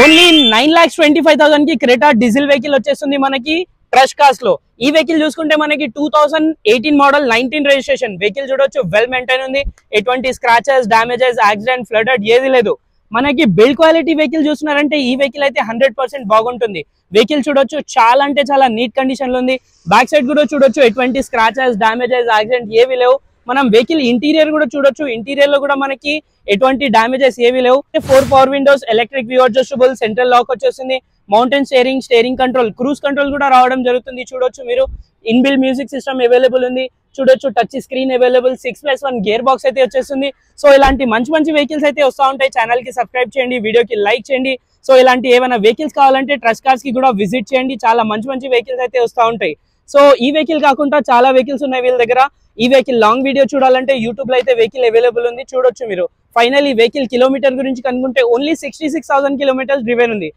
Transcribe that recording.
Only 9,25,000 కి Creta diesel vehicle వచ్చేస్తుంది మనకి ట్రస్ట్ కాస్ట్ లో. ఈ వెహికల్ చూసుకుంటే మనకి 2018 మోడల్ 19 రిజిస్ట్రేషన్ వెహికల్ చూడొచ్చు. వెల్ మెయింటైన్ ఉంది, ఎటువంటి స్క్రాచెస్, డామేజెస్, యాక్సిడెంట్, ఫ్లడెడ్ ఏది లేదు. మనకి బిల్డ్ క్వాలిటీ వెహికల్ చూస్తున్నారంటే ఈ వెహికల్ అయితే 100% బాగుంటుంది. వెహికల్ చూడొచ్చు, చాలా అంటే చాలా నీట్ కండిషన్ లో ఉంది. బ్యాక్ సైడ్ కూడా చూడొచ్చు, ఎటువంటి స్క్రాచెస్, డామేజెస్, యాక్సిడెంట్ ఏవి లేవు. మనం వెహికల్ ఇంటీరియర్ కూడా చూడొచ్చు, ఇంటీరియర్ లో కూడా మనకి ఎటువంటి డామేజెస్ ఏవి లేవు. 4 power windows, electric view adjustable, central lock వచ్చేస్తుంది, mountain steering, steering control, cruise control కూడా రావడం జరుగుతుంది. చూడొచ్చు మీరు, ఇన్బిల్ట్ మ్యూజిక్ సిస్టమ్ అవైలబుల్ ఉంది. చూడొచ్చు, touch screen available, 6+1 gear box అయితే వచ్చేస్తుంది. సో ఇలాంటి మంచి మంచి వెహికల్స్ అయితే వస్తూ ఉంటాయి. ఛానల్ కి సబ్స్క్రైబ్ చేయండి, వీడియోకి లైక్ చేయండి. సో ఇలాంటి ఏమైనా వెహికల్స్ కావాలంటే ట్రస్ట్ కార్స్ కి కూడా విజిట్ చేయండి, చాలా మంచి మంచి వెహికల్స్ అయితే వస్తూ ఉంటాయి. సో ఈ వెహికల్ కాకుండా చాలా వెహికల్స్ ఉన్నాయి వీళ్ళ దగ్గర. ఈ వెహికల్ లాంగ్ వీడియో చూడాలంటే యూట్యూబ్ లో అయితే వెహికల్ అవైలబుల్ ఉంది, చూడొచ్చు మీరు. ఫైనల్ ఈ వెహికల్ కిలోమీటర్ గురించి కనుక్కుంటే ఓన్లీ 66,000 కిలోమీటర్స్ డ్రివెన్ ఉంది.